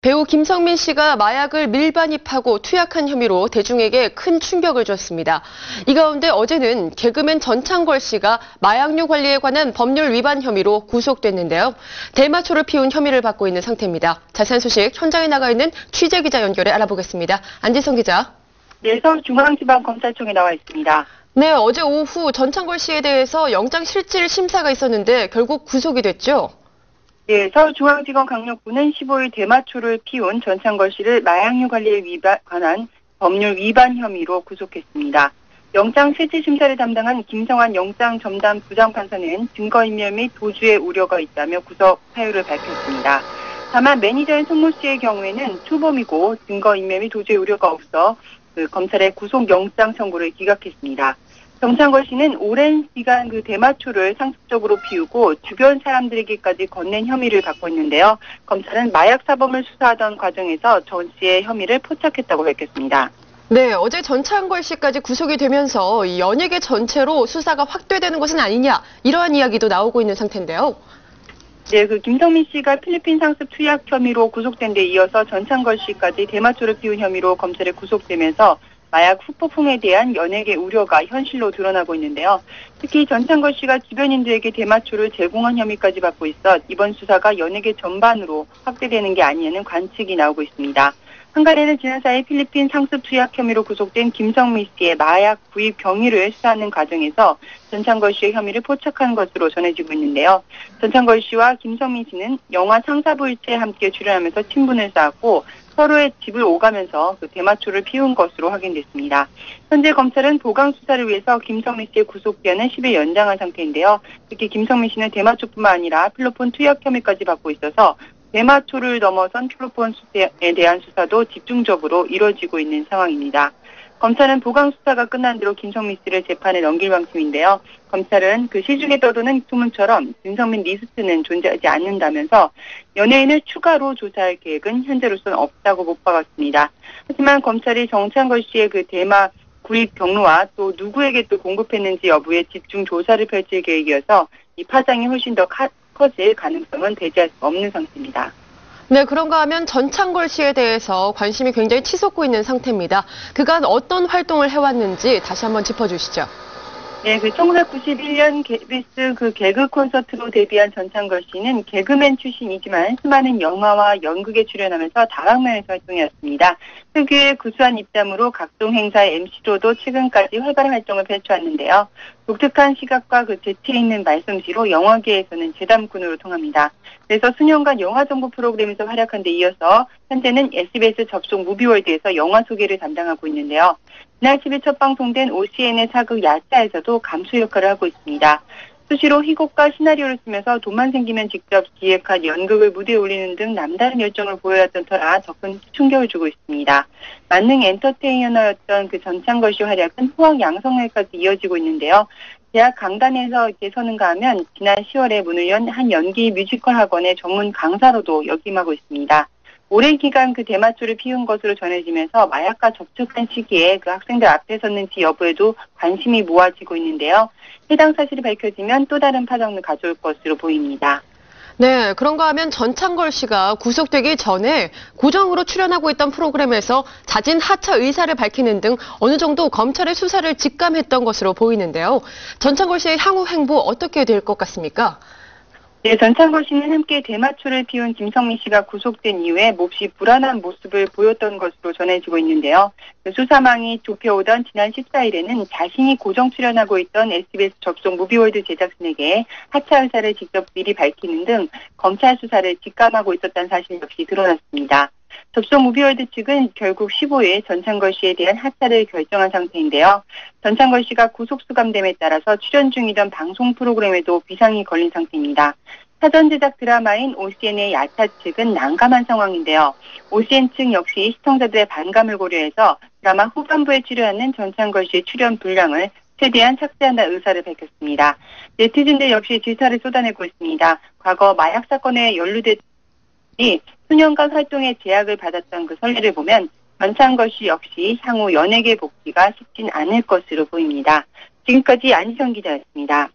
배우 김성민 씨가 마약을 밀반입하고 투약한 혐의로 대중에게 큰 충격을 줬습니다. 이 가운데 어제는 개그맨 전창걸 씨가 마약류 관리에 관한 법률 위반 혐의로 구속됐는데요. 대마초를 피운 혐의를 받고 있는 상태입니다. 자세한 소식 현장에 나가 있는 취재기자 연결해 알아보겠습니다. 안지성 기자. 네, 서울중앙지방검찰청에 나와 있습니다. 네, 어제 오후 전창걸 씨에 대해서 영장실질 심사가 있었는데 결국 구속이 됐죠? 네, 서울중앙지검 강력부는 15일 대마초를 피운 전창걸 씨를 마약류 관리에 관한 법률 위반 혐의로 구속했습니다. 영장실질심사를 담당한 김성환 영장전담 부장판사는 증거인멸 및 도주의 우려가 있다며 구속 사유를 밝혔습니다. 다만 매니저인 손모 씨의 경우에는 초범이고 증거인멸 및 도주의 우려가 없어 검찰의 구속영장 청구를 기각했습니다. 전창걸 씨는 오랜 시간 대마초를 상습적으로 피우고 주변 사람들에게까지 건넨 혐의를 받고 있는데요. 검찰은 마약 사범을 수사하던 과정에서 전 씨의 혐의를 포착했다고 밝혔습니다. 네, 어제 전창걸 씨까지 구속이 되면서 이 연예계 전체로 수사가 확대되는 것은 아니냐 이러한 이야기도 나오고 있는 상태인데요. 네, 김성민 씨가 필리핀 상습 투약 혐의로 구속된 데 이어서 전창걸 씨까지 대마초를 피운 혐의로 검찰에 구속되면서 마약 후폭풍에 대한 연예계 우려가 현실로 드러나고 있는데요. 특히 전창걸 씨가 주변인들에게 대마초를 제공한 혐의까지 받고 있어 이번 수사가 연예계 전반으로 확대되는 게 아니냐는 관측이 나오고 있습니다. 한간에는 지난 4일 필리핀 상습 투약 혐의로 구속된 김성민 씨의 마약 구입 경위를 수사하는 과정에서 전창걸 씨의 혐의를 포착한 것으로 전해지고 있는데요. 전창걸 씨와 김성민 씨는 영화 상사부일체에 함께 출연하면서 친분을 쌓았고 서로의 집을 오가면서 대마초를 피운 것으로 확인됐습니다. 현재 검찰은 보강 수사를 위해서 김성민 씨의 구속기한을 10일 연장한 상태인데요. 특히 김성민 씨는 대마초뿐만 아니라 필로폰 투약 혐의까지 받고 있어서 대마초를 넘어선 필로폰에 대한 수사도 집중적으로 이뤄지고 있는 상황입니다. 검찰은 보강 수사가 끝난 뒤로 김성민 씨를 재판에 넘길 방침인데요. 검찰은 시중에 떠도는 소문처럼 김성민 리스트는 존재하지 않는다면서 연예인을 추가로 조사할 계획은 현재로서는 없다고 못 박았습니다. 하지만 검찰이 전창걸 씨의 대마 구입 경로와 또 누구에게 또 공급했는지 여부에 집중 조사를 펼칠 계획이어서 이 파장이 훨씬 더 커질 가능성은 배제할 수 없는 상태입니다. 네, 그런가 하면 전창걸 씨에 대해서 관심이 굉장히 치솟고 있는 상태입니다. 그간 어떤 활동을 해왔는지 다시 한번 짚어주시죠. 네, 1991년 KBS 개그 콘서트로 데뷔한 전창걸 씨는 개그맨 출신이지만 수많은 영화와 연극에 출연하면서 다방면에서 활동해왔습니다. 특유의 구수한 입담으로 각종 행사의 MC로도 최근까지 활발한 활동을 펼쳐왔는데요. 독특한 시각과 재치 있는 말솜씨로 영화계에서는 재담꾼으로 통합니다. 그래서 수년간 영화 정보 프로그램에서 활약한 데 이어서 현재는 SBS 접속 무비월드에서 영화 소개를 담당하고 있는데요. 지난 10일 첫 방송된 OCN의 사극 야차에서도 감수 역할을 하고 있습니다. 수시로 희곡과 시나리오를 쓰면서 돈만 생기면 직접 기획한 연극을 무대에 올리는 등 남다른 열정을 보여왔던 터라 더 큰 충격을 주고 있습니다. 만능 엔터테이너였던 전창걸 씨 활약은 후학 양성회까지 이어지고 있는데요. 대학 강단에서 서는가 하면 지난 10월에 문을 연 한 연기 뮤지컬 학원의 전문 강사로도 역임하고 있습니다. 오랜 기간 대마초를 피운 것으로 전해지면서 마약과 접촉한 시기에 학생들 앞에 섰는지 여부에도 관심이 모아지고 있는데요. 해당 사실이 밝혀지면 또 다른 파장을 가져올 것으로 보입니다. 네, 그런가 하면 전창걸 씨가 구속되기 전에 고정으로 출연하고 있던 프로그램에서 자진 하차 의사를 밝히는 등 어느 정도 검찰의 수사를 직감했던 것으로 보이는데요. 전창걸 씨의 향후 행보 어떻게 될 것 같습니까? 네, 전창걸 씨는 함께 대마초를 피운 김성민 씨가 구속된 이후에 몹시 불안한 모습을 보였던 것으로 전해지고 있는데요. 수사망이 좁혀오던 지난 14일에는 자신이 고정 출연하고 있던 SBS 접속 무비월드 제작진에게 하차 의사를 직접 미리 밝히는 등 검찰 수사를 직감하고 있었다는 사실 역시 드러났습니다. 접속 무비월드 측은 결국 15일 전창걸 씨에 대한 하차를 결정한 상태인데요. 전창걸 씨가 구속 수감됨에 따라서 출연 중이던 방송 프로그램에도 비상이 걸린 상태입니다. 사전 제작 드라마인 OCN의 야차 측은 난감한 상황인데요. OCN 측 역시 시청자들의 반감을 고려해서 드라마 후반부에 출연하는 전창걸 씨의 출연 분량을 최대한 삭제한다는 의사를 밝혔습니다. 네티즌들 역시 질타를 쏟아내고 있습니다. 과거 마약 사건에 연루됐 수년간 활동에 제약을 받았던 선례를 보면 전창걸 씨 역시 향후 연예계 복귀가 쉽진 않을 것으로 보입니다. 지금까지 안지성 기자였습니다.